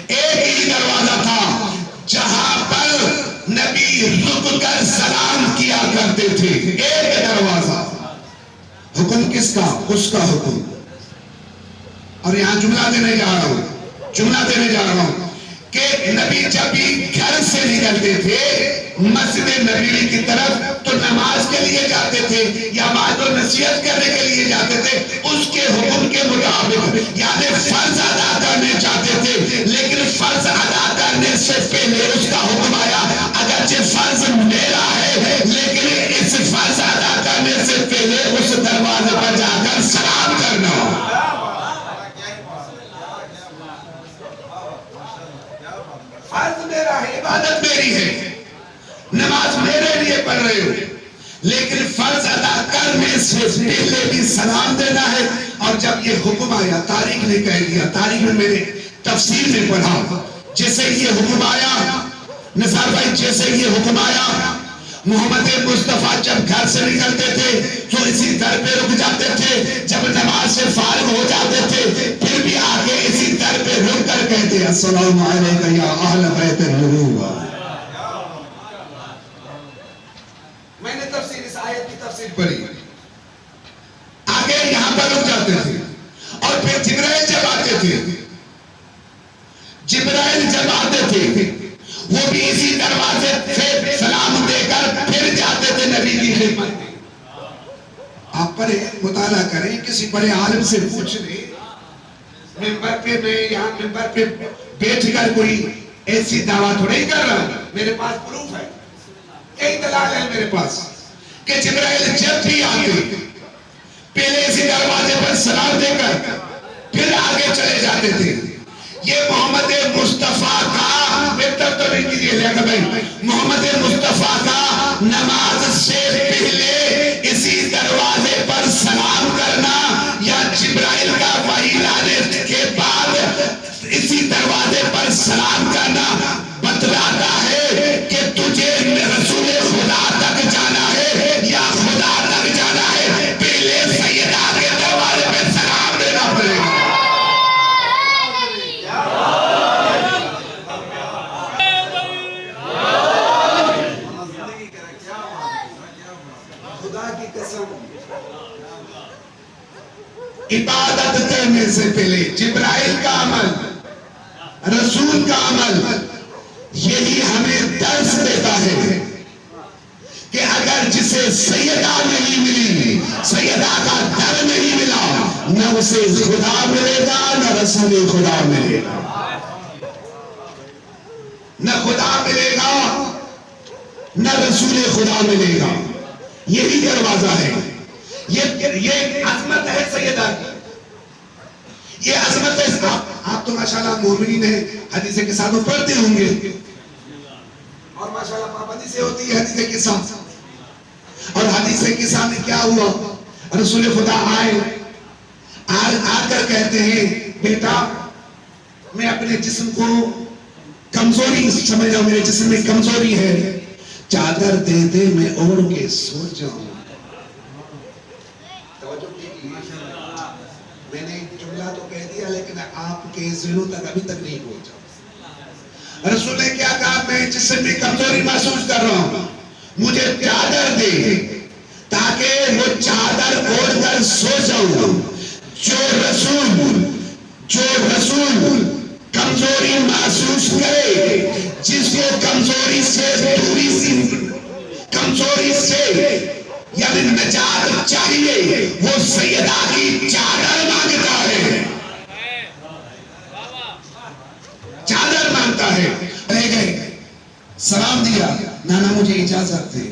ایک ہی دروازہ تھا جہاں پر نبی رک کر سلام کیا کرتے تھے، ایک دروازہ۔ حکم کس کا؟ اس کا حکم۔ اور یہاں جملہ دینے جا رہا ہوں کہ نبی جب بھی گھر سے نکلتے تھے مسجد نبوی کی طرف تو نماز کے لیے جاتے تھے یا وعظ و نصیحت کرنے کے لیے جاتے تھے، اس کے حکم کے مطابق، یعنی فرض ادا کرنے چاہتے تھے، لیکن فرض ادا کرنے سے پہلے اس کا حکم آیا اگرچہ فرض میرا ہے لیکن اس فرض ادا کرنے سے پہلے اس دروازے پر جا کر سلام کرنا۔ فرض میرا ہے، عبادت میری ہے، نماز میرے لیے پڑھ رہے ہو، لیکن فرض ادا کرنے سے پہلے بھی سلام دینا ہے۔ اور جب یہ حکم آیا، تاریخ نے کہہ دیا، تاریخ میں میرے تفسیر میں پڑھا، جیسے یہ حکم آیا نثار بھائی، جیسے یہ حکم آیا محمد مصطفیٰ جب گھر سے نکلتے تھے تو اسی در پہ رک جاتے تھے، جب نماز سے فارغ ہو جاتے تھے پھر بھی آگے اسی در پہ رک کر کہتے السلام علیکم یا اہل بیت النبوہ۔ میں نے تفسیر اس آیت کی تفسیر پڑھی، آگے یہاں پر رک جاتے تھے اور پھر جبرائیل جب آتے تھے وہ بھی اسی دروازے سے سلام دے کر پھر جاتے تھے نبی کی خدمت میں۔ آپ پڑھیں، مطالعہ کریں، کسی بڑے عالم سے پوچھ لیں، ممبر پہ میں یہاں ممبر پہ بیٹھ کر کوئی ایسی دعویٰ تھوڑا ہی کر رہا ہوں، میرے پاس پروف ہے، کئی دلائل ہے میرے پاس کہ جبرائیل جب بھی آتے پہلے اسی دروازے پر سلام دے کر پھر آگے چلے جاتے تھے۔ یہ محمد مصطفیٰ کا بہتر تو نہیں کیجئے لیکن بھائی محمد مصطفیٰ کا نماز سے پہلے اسی دروازے پر سلام کرنا یا جبرائیل کا وحی لانے کے بعد اسی دروازے پر سلام کرنا بتلاتا ہے کہ تجھے رسول خدا تک جانا ہے یا خدا تک جانا ہے، پہلے سیدہ کے دروازے پر سلام دینا پڑے گا۔ عبادت کرنے سے پہلے جبرائیل کا عمل، رسول کا عمل یہی ہمیں درس دیتا ہے کہ اگر جسے سیدہ نہیں ملی، سیدہ کا در نہیں ملا، نہ اسے خدا ملے گا نہ رسول خدا ملے گا، نہ خدا ملے گا نہ رسول خدا ملے گا۔ یہی دروازہ ہے، یہ عظمت ہے سیدہ کی، یہ عظمت ہے۔ آپ تو ماشاءاللہ مومنین ہیں، حدیث کے ساتھ پڑھتے ہوں گے اور ماشاءاللہ پابندی سے ہوتی ہے حدیث کے ساتھ۔ اور حدیث کے ساتھ کیا ہوا؟ رسول خدا آ کر کہتے ہیں بیٹا میں اپنے جسم کو کمزوری سمجھ رہا ہوں، میرے جسم میں کمزوری ہے، چادر دے دے میں اوڑھ کے سو جاؤں۔ میں نے جملہ تو کہہ دیا لیکن آپ کے ذہنوں تک ابھی تک نہیں پہنچا۔ رسول نے کیا کہا؟ میں جسم میں کمزوری محسوس کر رہا ہوں، مجھے چادر دے تاکہ وہ چادر اوڑھ کر سو جاؤں۔ جو رسول کمزوری محسوس کرے، جس کو کمزوری سے یعنی نجات چاہیے، وہ سیدہ کی چادر مانگتا ہے، چادر مانگتا ہے۔ لے گئے، سلام دیا، نانا مجھے اجازت دے۔